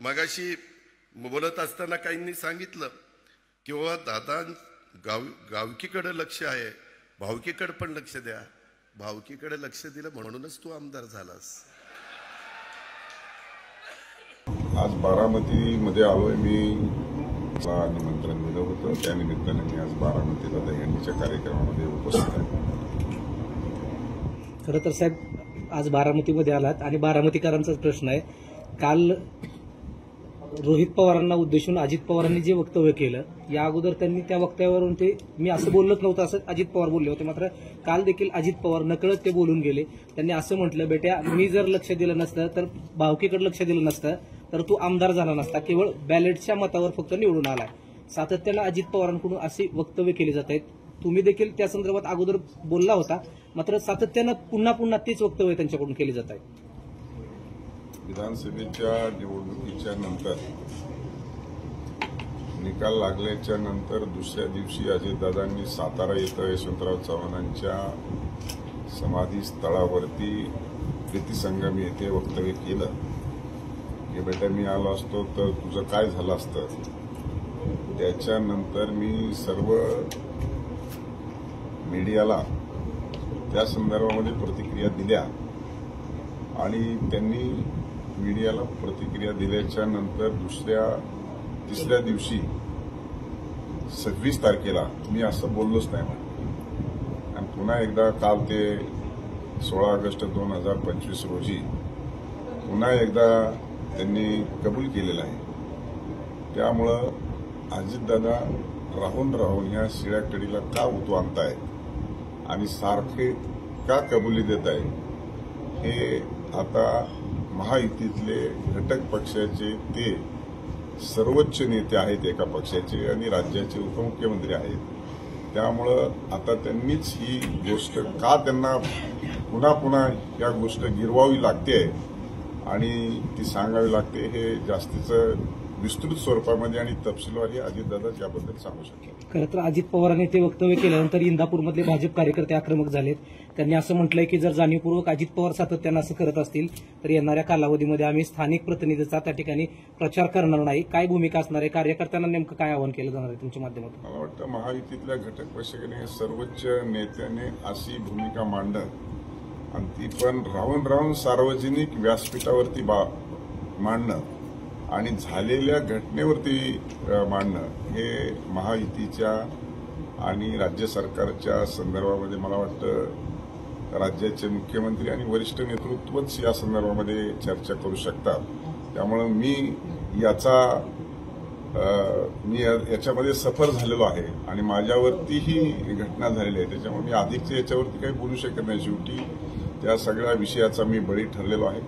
मगाशी बोलत असताना काहींनी सांगितलं की बाबा दादा गावकीकडे लक्ष आहे, भावकीकडे पण लक्ष द्या. भावकीकडे लक्ष दिलं म्हणूनच तू आमदार झालास. आज बारामतीमध्ये आलोय मी. मला निमंत्रण दिलं होतं, त्या निमित्ताने मी आज बारामतीला दहीहंडीच्या कार्यक्रमामध्ये उपस्थित आहे. खरं तर साहेब, आज बारामतीमध्ये आलात आणि बारामतीकरांचाच प्रश्न आहे. काल रोहित पवारांना उद्देशून अजित पवारांनी जे वक्तव्य केलं, या अगोदर त्यांनी त्या वक्तव्यावरून ते मी असं बोललोच नव्हतं असं अजित पवार बोलले होते. मात्र काल देखील अजित पवार नकळत ते बोलून गेले. त्यांनी असं म्हटलं, बेट्या मी जर लक्ष दिलं नसतं, तर भावकीकडे लक्ष दिलं नसतं तर तू आमदार झाला नसता, केवळ बॅलेटच्या मतावर फक्त निवडून आलाय. सातत्यानं अजित पवारांकडून अशी वक्तव्य केली जात आहेत. तुम्ही देखील त्या संदर्भात अगोदर बोलला होता, मात्र सातत्यानं पुन्हा पुन्हा तीच वक्तव्य त्यांच्याकडून केली जात आहेत. विधानसभेच्या निवडणुकीच्या नंतर निकाल लागल्याच्या नंतर दुसऱ्या दिवशी अजितदादांनी सातारा इथं यशवंतराव चव्हाणांच्या समाधी स्थळावरती प्रीतिसंगम येथे वक्तव्य केलं की बेटा मी आलो असतो तर तुझं काय झालं असतं. त्याच्यानंतर मी सर्व मीडियाला त्या संदर्भामध्ये प्रतिक्रिया दिल्या आणि त्यांनी मीडियाला प्रतिक्रिया दिल्याच्या नंतर तिसऱ्या दिवशी 26 तारखेला मी असं बोललोच नाही आणि पुन्हा एकदा काल ते 16 ऑगस्ट 2025 रोजी पुन्हा एकदा त्यांनी कबूल केलेलं आहे. त्यामुळं अजितदादा राहून ह्या शिळ्या कडीला का उतू आणतायत आणि सारखे का कबुली देत आहे, हे आता महायुतीतले घटक पक्षाचे ते सर्वोच्च नेते आहेत एका पक्षाचे आणि राज्याचे उपमुख्यमंत्री आहेत. त्यामुळं आता त्यांनीच ही गोष्ट का त्यांना पुन्हा पुन्हा या गोष्ट गिरवावी लागते आणि ती सांगावी लागते, हे जास्तीचं विस्तृत स्वरूपामध्ये आणि तपशीलवारी अजितदादाच याबद्दल सांगू शकतात. खरं तर अजित पवारांनी ते वक्तव्य केल्यानंतर इंदापूरमधले भाजप कार्यकर्ते आक्रमक झालेत. त्यांनी असं म्हटलंय की जर जाणीवपूर्वक अजित पवार सातत्यानं असं करत असतील तर येणाऱ्या कालावधीमध्ये आम्ही स्थानिक प्रतिनिधीचा त्या ठिकाणी प्रचार करणार नाही. काय भूमिका असणार आहे? कार्यकर्त्यांना नेमकं काय आवाहन केलं जाणार आहे तुमच्या माध्यमातून? मला वाटतं महायुतीतल्या घटक पक्षाने सर्वोच्च नेत्याने अशी भूमिका मांडणं आणि ती पण राहून सार्वजनिक व्यासपीठावरती मांडणं आणि झालेल्या घटनेवरती मांडणं, हे महायुतीच्या आणि राज्य सरकारच्या संदर्भामध्ये मला वाटतं राज्याचे मुख्यमंत्री आणि वरिष्ठ नेतृत्वच या संदर्भामध्ये चर्चा करू शकतात. त्यामुळे मी याच्यामध्ये सफर झालेलो आहे आणि माझ्यावरती ही घटना झालेली आहे. त्याच्यामुळे मी अधिकच याच्यावरती काही बोलू शकत नाही. शेवटी त्या सगळ्या विषयाचा मी बळी ठरलेलो आहे.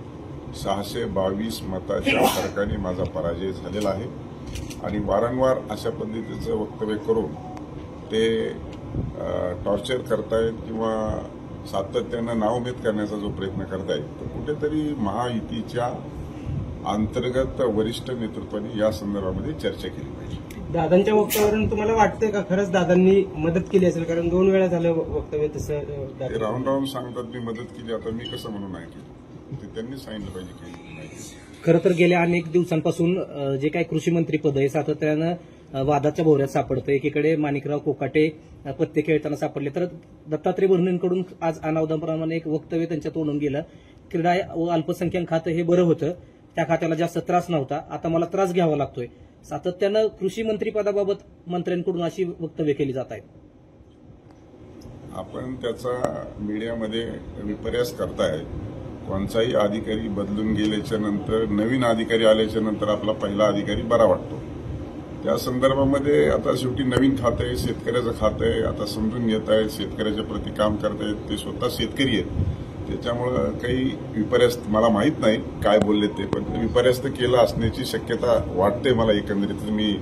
622 मताच्या फरकाने माझा पराजय झालेला आहे आणि वारंवार अशा पद्धतीचं वक्तव्य करून ते टॉर्चर करतायत किंवा सातत्यानं नाउमेद करण्याचा जो प्रयत्न करतायत, तर कुठेतरी महायुतीच्या अंतर्गत वरिष्ठ नेतृत्वाने या संदर्भामध्ये चर्चा केली पाहिजे. दादांच्या वक्तव्यावरून तुम्हाला वाटतंय का खरंच दादांनी मदत केली असेल? कारण 2 वेळा झालं वक्तव्य तसं राहून सांगतात मी मदत केली. आता मी कसं म्हणून नाही केली, ते त्यांनी सांगितलं पाहिजे की नाही. खरं तर गेल्या अनेक दिवसांपासून जे काही कृषी मंत्री पद आहे सातत्यानं वादाच्या भोवऱ्यात सापडतं. एकीकडे माणिकराव कोकाटे पत्ते खेळताना सापडले, तर दत्तात्रय भरणेंकडून आज अनावधानप्रमाणे एक वक्तव्य त्यांच्या तोंडून गेलं. क्रीडा व अल्पसंख्याक खातं हे बरं होतं, त्या खात्याला जास्त त्रास नव्हता, आता मला त्रास घ्यावा लागतोय. सातत्यानं कृषी मंत्रीपदाबाबत मंत्र्यांकडून अशी वक्तव्य केली जात आहेत. आपण त्याचा मीडियामध्ये विपर्यास करताय. कोणताही अधिकारी बदलून गेल्याच्या नंतर नवीन अधिकारी आल्याच्या नंतर आपला पहिला अधिकारी बरा वाटतो. त्या संदर्भामध्ये आता शेवटी नवीन खातं आहे, शेतकऱ्याचं खातं आहे. आता समजून घेत आहेत, शेतकऱ्याच्या प्रति काम करतायत, ते स्वतः शेतकरी आहेत. त्याच्यामुळं काही विपर्यास मला माहीत नाही काय बोलले ते, पण विपर्यास केलं असण्याची शक्यता वाटते मला. एकंदरीत मी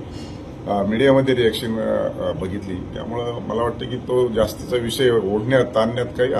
मीडियामध्ये रिएक्शन बघितली, त्यामुळं मला वाटतं की तो जास्तीचा विषय ओढण्यात ताणण्यात काही